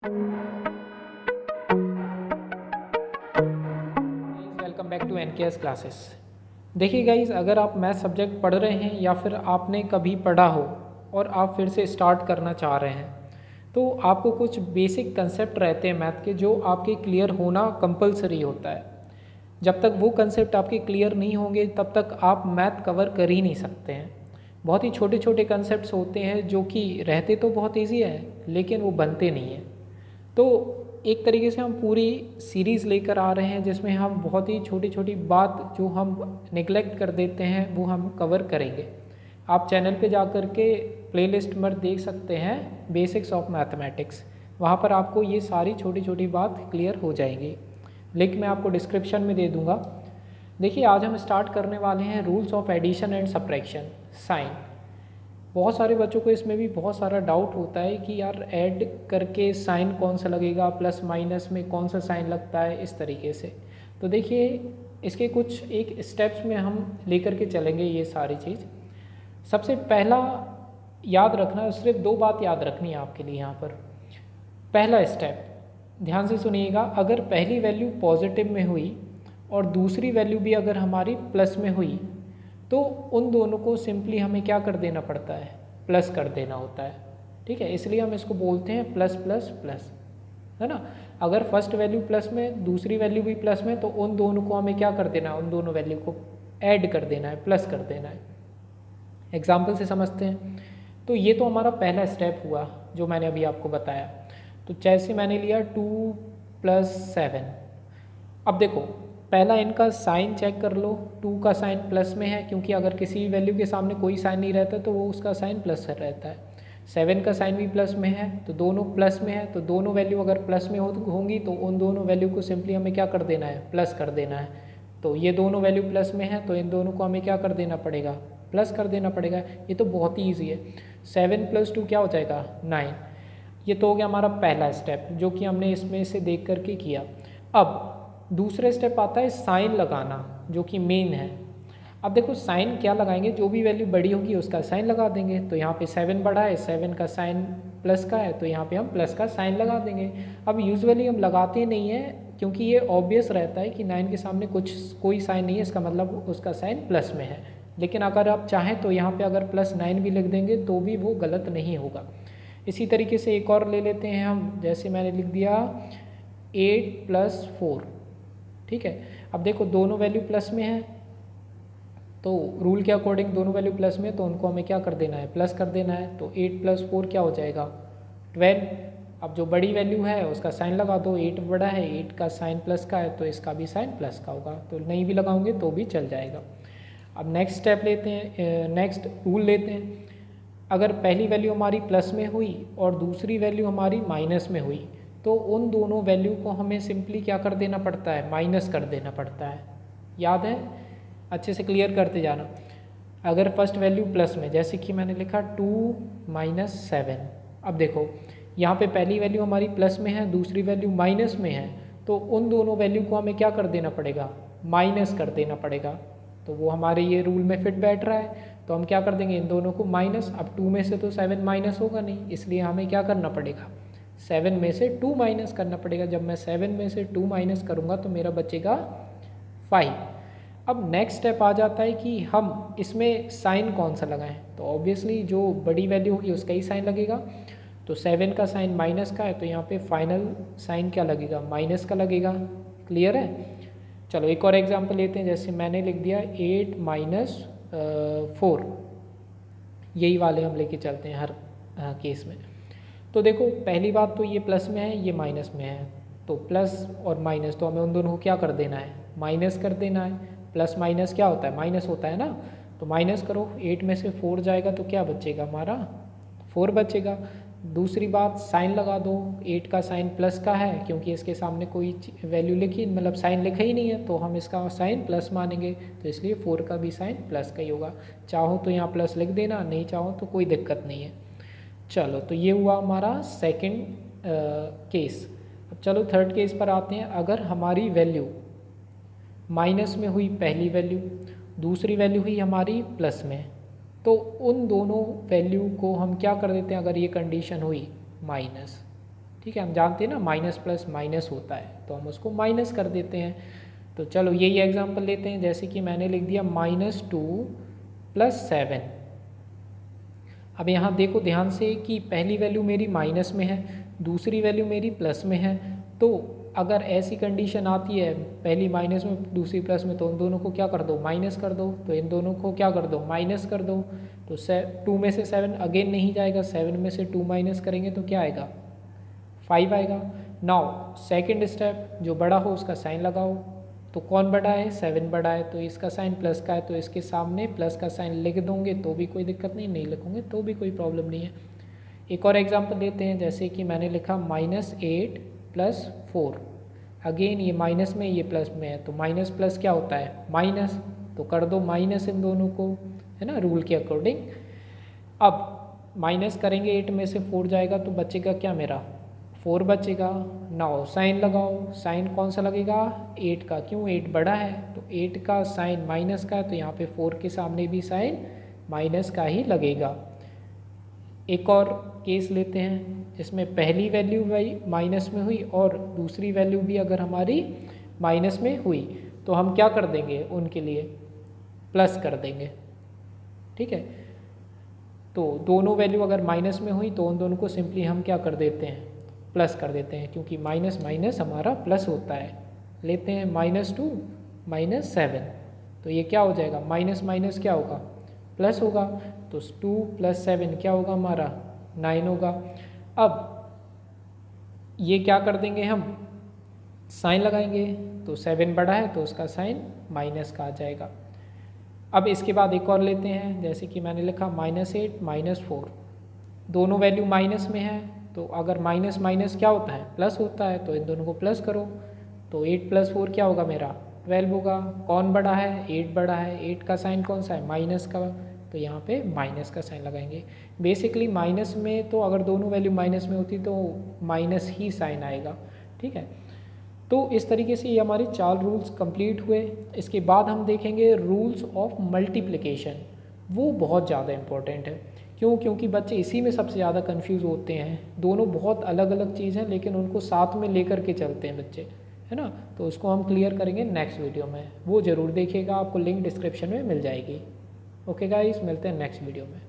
Welcome back to NKS classes. देखिए guys, अगर आप मैथ सब्जेक्ट पढ़ रहे हैं या फिर आपने कभी पढ़ा हो और आप फिर से स्टार्ट करना चाह रहे हैं, तो आपको कुछ बेसिक कंसेप्ट रहते हैं मैथ के जो आपके क्लियर होना कंपलसरी होता है। जब तक वो कंसेप्ट आपके क्लियर नहीं होंगे तब तक आप मैथ कवर कर ही नहीं सकते हैं। बहुत ही छोटे छोटे कंसेप्ट्स होते हैं जो कि रहते तो बहुत ईजी है लेकिन वो बनते नहीं हैं। तो एक तरीके से हम पूरी सीरीज़ लेकर आ रहे हैं जिसमें हम बहुत ही छोटी छोटी बात जो हम नेग्लेक्ट कर देते हैं वो हम कवर करेंगे। आप चैनल पे जा कर के प्लेलिस्ट में देख सकते हैं बेसिक्स ऑफ मैथमेटिक्स, वहाँ पर आपको ये सारी छोटी छोटी बात क्लियर हो जाएंगी। लिंक मैं आपको डिस्क्रिप्शन में दे दूँगा। देखिए, आज हम स्टार्ट करने वाले हैं rules of addition and subtraction, sign. बहुत सारे बच्चों को इसमें भी बहुत सारा डाउट होता है कि यार ऐड करके साइन कौन सा लगेगा, प्लस माइनस में कौन सा साइन लगता है, इस तरीके से। तो देखिए, इसके कुछ एक स्टेप्स में हम लेकर के चलेंगे ये सारी चीज़। सबसे पहला याद रखना, सिर्फ दो बात याद रखनी है आपके लिए यहाँ पर। पहला स्टेप ध्यान से सुनिएगा, अगर पहली वैल्यू पॉजिटिव में हुई और दूसरी वैल्यू भी अगर हमारी प्लस में हुई तो उन दोनों को सिंपली हमें क्या कर देना पड़ता है, प्लस कर देना होता है। ठीक है, इसलिए हम इसको बोलते हैं प्लस प्लस प्लस, है ना। अगर फर्स्ट वैल्यू प्लस में दूसरी वैल्यू भी प्लस में तो उन दोनों को हमें क्या कर देना है, उन दोनों वैल्यू को ऐड कर देना है, प्लस कर देना है। एग्जाम्पल से समझते हैं। तो ये तो हमारा पहला स्टेप हुआ जो मैंने अभी आपको बताया। तो जैसे मैंने लिया 2 + 7। अब देखो, पहला इनका साइन चेक कर लो। 2 का साइन प्लस में है क्योंकि अगर किसी वैल्यू के सामने कोई साइन नहीं रहता तो वो उसका साइन प्लस रहता है। 7 का साइन भी प्लस में है, तो दोनों प्लस में है। तो दोनों वैल्यू अगर प्लस में होंगी तो उन दोनों वैल्यू को सिंपली हमें क्या कर देना है, प्लस कर देना है। तो ये दोनों वैल्यू प्लस में है तो इन दोनों को हमें क्या कर देना पड़ेगा, प्लस कर देना पड़ेगा। ये तो बहुत ही ईजी है। 7 + 2 क्या हो जाएगा, 9। ये तो हो गया हमारा पहला स्टेप जो कि हमने इसमें से देख करके किया। अब दूसरे स्टेप आता है साइन लगाना, जो कि मेन है। अब देखो, साइन क्या लगाएंगे, जो भी वैल्यू बड़ी होगी उसका साइन लगा देंगे। तो यहाँ पे 7 बड़ा है, 7 का साइन प्लस का है, तो यहाँ पे हम प्लस का साइन लगा देंगे। अब यूजुअली हम लगाते नहीं हैं क्योंकि ये ऑब्वियस रहता है कि 9 के सामने कोई साइन नहीं है, इसका मतलब उसका साइन प्लस में है। लेकिन अगर आप चाहें तो यहाँ पे अगर +9 भी लिख देंगे तो भी वो गलत नहीं होगा। इसी तरीके से एक और ले लेते हैं हम, जैसे मैंने लिख दिया 8 + 4। ठीक है, अब देखो दोनों वैल्यू प्लस में है तो रूल के अकॉर्डिंग दोनों वैल्यू प्लस में, तो उनको हमें क्या कर देना है, प्लस कर देना है। तो 8 + 4 क्या हो जाएगा, 12। अब जो बड़ी वैल्यू है उसका साइन लगा दो। 8 बड़ा है, 8 का साइन प्लस का है तो इसका भी साइन प्लस का होगा। तो नहीं भी लगाओगे तो भी चल जाएगा। अब नेक्स्ट स्टेप लेते हैं, नेक्स्ट रूल लेते हैं। अगर पहली वैल्यू हमारी प्लस में हुई और दूसरी वैल्यू हमारी माइनस में हुई तो उन दोनों वैल्यू को हमें सिंपली क्या कर देना पड़ता है, माइनस कर देना पड़ता है। याद है, अच्छे से क्लियर करते जाना। अगर फर्स्ट वैल्यू प्लस में, जैसे कि मैंने लिखा 2 - 7। अब देखो, यहाँ पे पहली वैल्यू हमारी प्लस में है, दूसरी वैल्यू माइनस में है, तो उन दोनों वैल्यू को हमें क्या कर देना पड़ेगा, माइनस कर देना पड़ेगा। तो वो हमारे ये रूल में फिट बैठ रहा है, तो हम क्या कर देंगे, इन दोनों को माइनस। अब 2 में से तो 7 माइनस होगा नहीं, इसलिए हमें क्या करना पड़ेगा, 7 में से 2 माइनस करना पड़ेगा। जब मैं 7 में से 2 माइनस करूँगा तो मेरा बचेगा 5। अब नेक्स्ट स्टेप आ जाता है कि हम इसमें साइन कौन सा लगाएं। तो ऑब्वियसली जो बड़ी वैल्यू होगी उसका ही साइन लगेगा। तो 7 का साइन माइनस का है तो यहाँ पे फाइनल साइन क्या लगेगा, माइनस का लगेगा। क्लियर है। चलो एक और एग्जांपल लेते हैं, जैसे मैंने लिख दिया 8 - 4। यही वाले हम लेके चलते हैं हर केस में। तो देखो, पहली बात तो ये प्लस में है, ये माइनस में है, तो प्लस और माइनस तो हमें उन दोनों को क्या कर देना है, माइनस कर देना है। प्लस माइनस क्या होता है, माइनस होता है ना। तो माइनस करो, 8 में से 4 जाएगा तो क्या बचेगा हमारा, 4 बचेगा। दूसरी बात, साइन लगा दो। 8 का साइन प्लस का है क्योंकि इसके सामने कोई वैल्यू लिखी, मतलब साइन लिखा ही नहीं है, तो हम इसका साइन प्लस मानेंगे, तो इसलिए 4 का भी साइन प्लस का ही होगा। चाहो तो यहाँ प्लस लिख देना, नहीं चाहो तो कोई दिक्कत नहीं है। चलो, तो ये हुआ हमारा सेकंड केस। अब चलो थर्ड केस पर आते हैं। अगर हमारी वैल्यू माइनस में हुई पहली वैल्यू, दूसरी वैल्यू हुई हमारी प्लस में, तो उन दोनों वैल्यू को हम क्या कर देते हैं, अगर ये कंडीशन हुई माइनस। ठीक है, हम जानते हैं ना माइनस प्लस माइनस होता है, तो हम उसको माइनस कर देते हैं। तो चलो यही एग्जांपल लेते हैं, जैसे कि मैंने लिख दिया -2 + 7। अब यहाँ देखो ध्यान से कि पहली वैल्यू मेरी माइनस में है, दूसरी वैल्यू मेरी प्लस में है। तो अगर ऐसी कंडीशन आती है, पहली माइनस में दूसरी प्लस में, तो उन दोनों को क्या कर दो, माइनस कर दो। तो इन दोनों को क्या कर दो, माइनस कर दो। तो 2 में से 7 अगेन नहीं जाएगा, 7 में से 2 माइनस करेंगे तो क्या आएगा, 5 आएगा। नाउ सेकंड स्टेप, जो बड़ा हो उसका साइन लगाओ। तो कौन बड़ा है, 7 बड़ा है, तो इसका साइन प्लस का है, तो इसके सामने प्लस का साइन लिख दोगे तो भी कोई दिक्कत नहीं, नहीं लिखोगे तो भी कोई प्रॉब्लम नहीं है। एक और एग्जांपल लेते हैं, जैसे कि मैंने लिखा -8 + 4। अगेन ये माइनस में, ये प्लस में है, तो माइनस प्लस क्या होता है, माइनस। तो कर दो माइनस इन दोनों को, है ना, रूल के अकॉर्डिंग। अब माइनस करेंगे, 8 में से 4 जाएगा तो बचेगा क्या मेरा, 4 बचेगा। नाउ साइन लगाओ, साइन कौन सा लगेगा, 8 का, क्यों, 8 बड़ा है, तो 8 का साइन माइनस का है, तो यहाँ पे 4 के सामने भी साइन माइनस का ही लगेगा। एक और केस लेते हैं, जिसमें पहली वैल्यू भाई माइनस में हुई और दूसरी वैल्यू भी अगर हमारी माइनस में हुई, तो हम क्या कर देंगे, उनके लिए प्लस कर देंगे। ठीक है, तो दोनों वैल्यू अगर माइनस में हुई तो उन दोनों को सिंपली हम क्या कर देते हैं, प्लस कर देते हैं, क्योंकि माइनस माइनस हमारा प्लस होता है। लेते हैं -2 - 7, तो ये क्या हो जाएगा, माइनस माइनस क्या होगा, प्लस होगा। तो 2 + 7 क्या होगा हमारा, 9 होगा। अब ये क्या कर देंगे, हम साइन लगाएंगे, तो 7 बड़ा है तो उसका साइन माइनस का आ जाएगा। अब इसके बाद एक और लेते हैं, जैसे कि मैंने लिखा -8 - 4। दोनों वैल्यू माइनस में है, तो अगर माइनस माइनस क्या होता है, प्लस होता है, तो इन दोनों को प्लस करो। तो 8 + 4 क्या होगा मेरा, 12 होगा। कौन बड़ा है, 8 बड़ा है, 8 का साइन कौन सा है, माइनस का, तो यहाँ पे माइनस का साइन लगाएंगे। बेसिकली माइनस में तो अगर दोनों वैल्यू माइनस में होती तो माइनस ही साइन आएगा। ठीक है, तो इस तरीके से ये हमारे 4 रूल्स कंप्लीट हुए। इसके बाद हम देखेंगे रूल्स ऑफ मल्टीप्लिकेशन, वो बहुत ज़्यादा इम्पोर्टेंट है। क्यों, क्योंकि बच्चे इसी में सबसे ज़्यादा कंफ्यूज होते हैं। दोनों बहुत अलग अलग चीज़ हैं, लेकिन उनको साथ में लेकर के चलते हैं बच्चे, है ना। तो उसको हम क्लियर करेंगे नेक्स्ट वीडियो में, वो ज़रूर देखिएगा, आपको लिंक डिस्क्रिप्शन में मिल जाएगी। ओके गाइस, मिलते हैं नेक्स्ट वीडियो में।